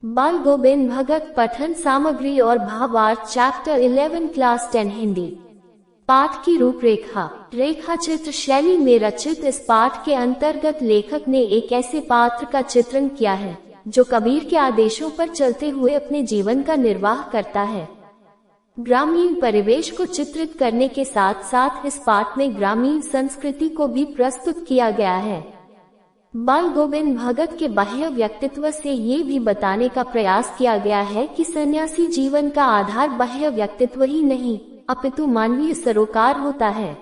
बाल गोविंद भगत पठन सामग्री और भावार्थ चैप्टर 11 क्लास 10 हिंदी। पाठ की रूपरेखा। रेखा चित्र शैली में रचित इस पाठ के अंतर्गत लेखक ने एक ऐसे पात्र का चित्रण किया है जो कबीर के आदेशों पर चलते हुए अपने जीवन का निर्वाह करता है। ग्रामीण परिवेश को चित्रित करने के साथ साथ इस पाठ में ग्रामीण संस्कृति को भी प्रस्तुत किया गया है। बाल गोविंद भगत के बाह्य व्यक्तित्व से ये भी बताने का प्रयास किया गया है कि सन्यासी जीवन का आधार बाह्य व्यक्तित्व ही नहीं अपितु मानवीय सरोकार होता है।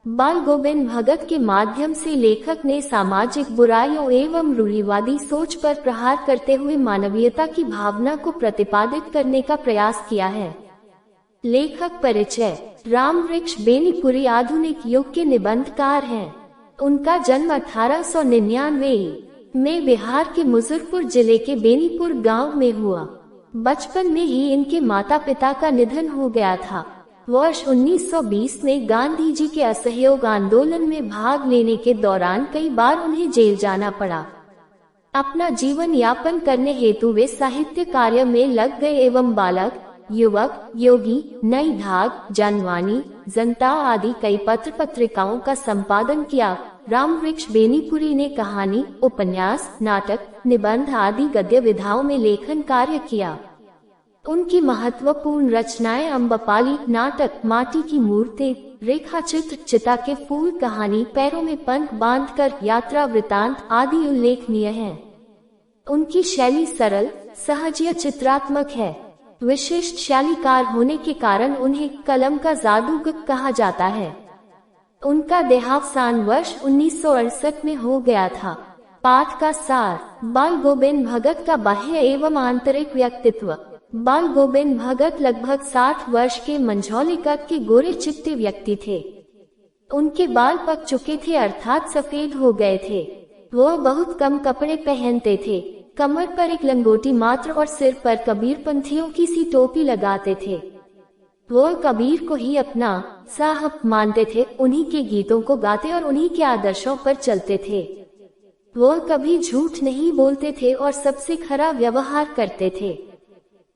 बाल गोविंद भगत के माध्यम से लेखक ने सामाजिक बुराइयों एवं रूढ़िवादी सोच पर प्रहार करते हुए मानवीयता की भावना को प्रतिपादित करने का प्रयास किया है। लेखक परिचय। रामवृक्ष बेनीपुरी आधुनिक युग के निबंधकार हैं। उनका जन्म 1899 में बिहार के मुजफ्फरपुर जिले के बेनीपुर गांव में हुआ। बचपन में ही इनके माता पिता का निधन हो गया था। वर्ष 1920 में गांधी जी के असहयोग आंदोलन में भाग लेने के दौरान कई बार उन्हें जेल जाना पड़ा। अपना जीवन यापन करने हेतु वे साहित्य कार्य में लग गए एवं बालक, युवक, योगी, नई धाग, जनवाणी, जनता आदि कई पत्र पत्रिकाओं का संपादन किया। रामवृक्ष बेनीपुरी ने कहानी, उपन्यास, नाटक, निबंध आदि गद्य विधाओं में लेखन कार्य किया। उनकी महत्वपूर्ण रचनाएं अम्बपाली नाटक, माटी की मूर्तें, रेखा चित्र, चिता के फूल, कहानी, पैरों में पंख बांधकर, यात्रा वृतांत आदि उल्लेखनीय हैं। उनकी शैली सरल, सहज या चित्रात्मक है। विशिष्ट शैलीकार होने के कारण उन्हें कलम का जादूगर कहा जाता है। उनका देहावसान वर्ष 1968 में हो गया था। पाठ का सार। बाल गोविंद भगत का बाह्य एवं आंतरिक व्यक्तित्व। बाल गोविंद भगत लगभग 60 वर्ष के मंझौले कद के गोरे चित्ते व्यक्ति थे। उनके बाल पक चुके थे अर्थात सफेद हो गए थे। वो बहुत कम कपड़े पहनते थे। कमर पर एक लंगोटी मात्र और सिर पर कबीर पंथियों की सी टोपी लगाते थे। वो कबीर को ही अपना साहब मानते थे, उन्हीं के गीतों को गाते और उन्हीं के आदर्शों पर चलते थे। वो कभी झूठ नहीं बोलते थे और सबसे खरा व्यवहार करते थे।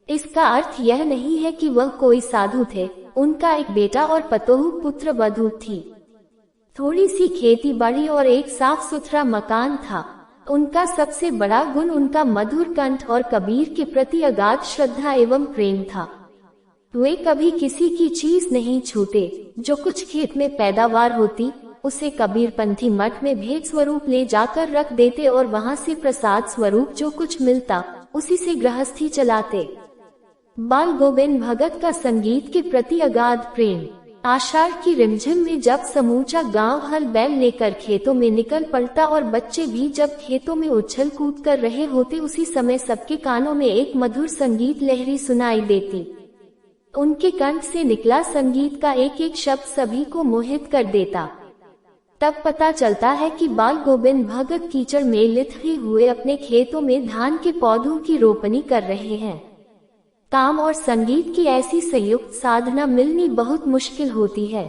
इसका अर्थ यह नहीं है कि वह कोई साधु थे। उनका एक बेटा और पतोहू पुत्र वधू थी। थोड़ी सी खेती बाड़ी और एक साफ सुथरा मकान था। उनका सबसे बड़ा गुण उनका मधुर कंठ और कबीर के प्रति अगाध श्रद्धा एवं प्रेम था। वे कभी किसी की चीज नहीं छूते। जो कुछ खेत में पैदावार होती उसे कबीर पंथी मठ में भेंट स्वरूप ले जाकर रख देते और वहां से प्रसाद स्वरूप जो कुछ मिलता उसी से गृहस्थी चलाते। बाल गोविंद भगत का संगीत के प्रति अगाध प्रेम। आषाढ़ की रिमझिम में जब समूचा गांव हल बैल लेकर खेतों में निकल पड़ता और बच्चे भी जब खेतों में उछल कूद कर रहे होते उसी समय सबके कानों में एक मधुर संगीत लहरी सुनाई देती। उनके कंठ से निकला संगीत का एक एक शब्द सभी को मोहित कर देता। तब पता चलता है कि बाल गोविंद भगत कीचड़ में लिथड़े हुए अपने खेतों में धान के पौधों की रोपनी कर रहे हैं। काम और संगीत की ऐसी संयुक्त साधना मिलनी बहुत मुश्किल होती है।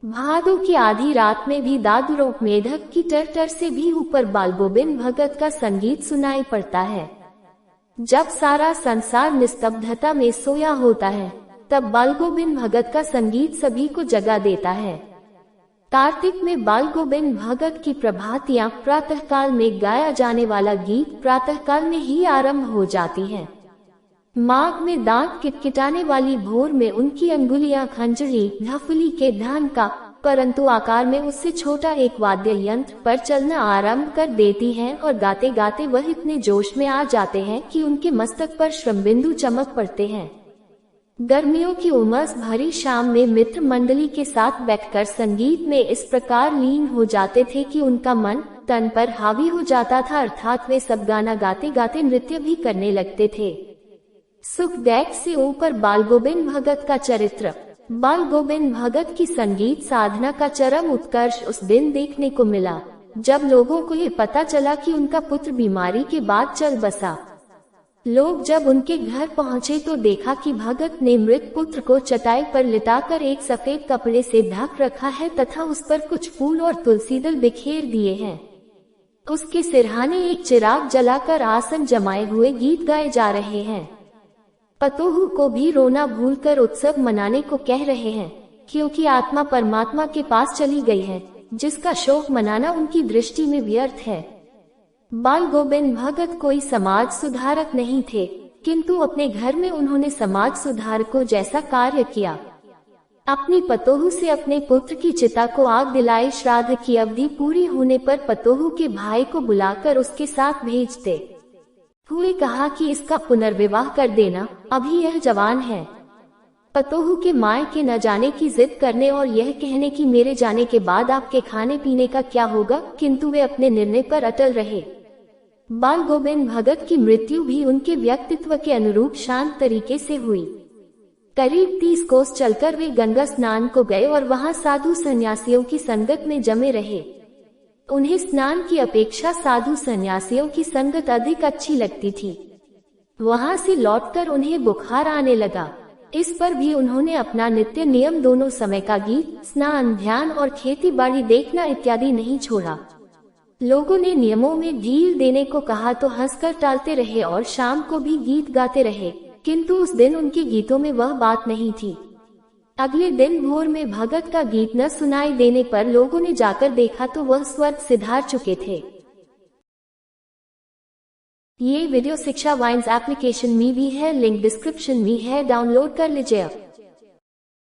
भादों की आधी रात में भी दादुरों मेढक की टर से भी ऊपर बाल गोविंद भगत का संगीत सुनाई पड़ता है। जब सारा संसार निस्तब्धता में सोया होता है तब बाल गोविंद भगत का संगीत सभी को जगा देता है। कार्तिक में बाल गोविंद भगत की प्रभातियां प्रातःकाल में गाया जाने वाला गीत प्रातःकाल में ही आरंभ हो जाती है। माघ में दांत किटकिटाने वाली भोर में उनकी अंगुलियां खंजरी ढफली के ढंग का परंतु आकार में उससे छोटा एक वाद्य यंत्र पर चलना आरंभ कर देती हैं और गाते गाते वह इतने जोश में आ जाते हैं कि उनके मस्तक पर श्रमबिंदु चमक पड़ते हैं। गर्मियों की उमस भरी शाम में मित्र मंडली के साथ बैठकर संगीत में इस प्रकार लीन हो जाते थे कि उनका मन तन पर हावी हो जाता था अर्थात वे सब गाना गाते गाते नृत्य भी करने लगते थे। सुखदैक से ऊपर बाल गोविंद भगत का चरित्र। बाल गोविंद भगत की संगीत साधना का चरम उत्कर्ष उस दिन देखने को मिला जब लोगों को ये पता चला कि उनका पुत्र बीमारी के बाद चल बसा। लोग जब उनके घर पहुंचे तो देखा कि भगत ने मृत पुत्र को चटाई पर लिटाकर एक सफेद कपड़े से ढक रखा है तथा उस पर कुछ फूल और तुलसी दल बिखेर दिए हैं। उसके सिरहाने एक चिराग जलाकर आसन जमाए हुए गीत गाए जा रहे हैं। पतोहू को भी रोना भूलकर उत्सव मनाने को कह रहे हैं, क्योंकि आत्मा परमात्मा के पास चली गई है, जिसका शोक मनाना उनकी दृष्टि में व्यर्थ है। बाल गोविंद भगत कोई समाज सुधारक नहीं थे, किंतु अपने घर में उन्होंने समाज सुधारकों जैसा कार्य किया। अपनी पतोहू से अपने पुत्र की चिता को आग दिलाई। श्राद्ध की अवधि पूरी होने पर पतोहू के भाई को बुलाकर उसके साथ भेजते हुए कहा कि इसका पुनर्विवाह कर देना, अभी यह जवान है। पतोहू के माय के न जाने की जिद करने और यह कहने कि मेरे जाने के बाद आपके खाने पीने का क्या होगा, किंतु वे अपने निर्णय पर अटल रहे। बाल गोविंद भगत की मृत्यु भी उनके व्यक्तित्व के अनुरूप शांत तरीके से हुई। करीब 30 कोस चलकर वे गंगा स्नान को गए और वहां साधु सन्यासियों की संगत में जमे रहे। उन्हें स्नान की अपेक्षा साधु सन्यासियों की संगत अधिक अच्छी लगती थी। वहां से लौटकर उन्हें बुखार आने लगा। इस पर भी उन्होंने अपना नित्य नियम दोनों समय का गीत, स्नान, ध्यान और खेती बाड़ी देखना इत्यादि नहीं छोड़ा। लोगों ने नियमों में ढील देने को कहा तो हंसकर टालते रहे और शाम को भी गीत गाते रहे, किंतु उस दिन उनके गीतों में वह बात नहीं थी। अगले दिन भोर में भगत का गीत न सुनाई देने पर लोगों ने जाकर देखा तो वह स्वर्ग सिधार चुके थे। ये वीडियो शिक्षा वाइन्स एप्लीकेशन में भी है, लिंक डिस्क्रिप्शन में है, डाउनलोड कर लीजिए।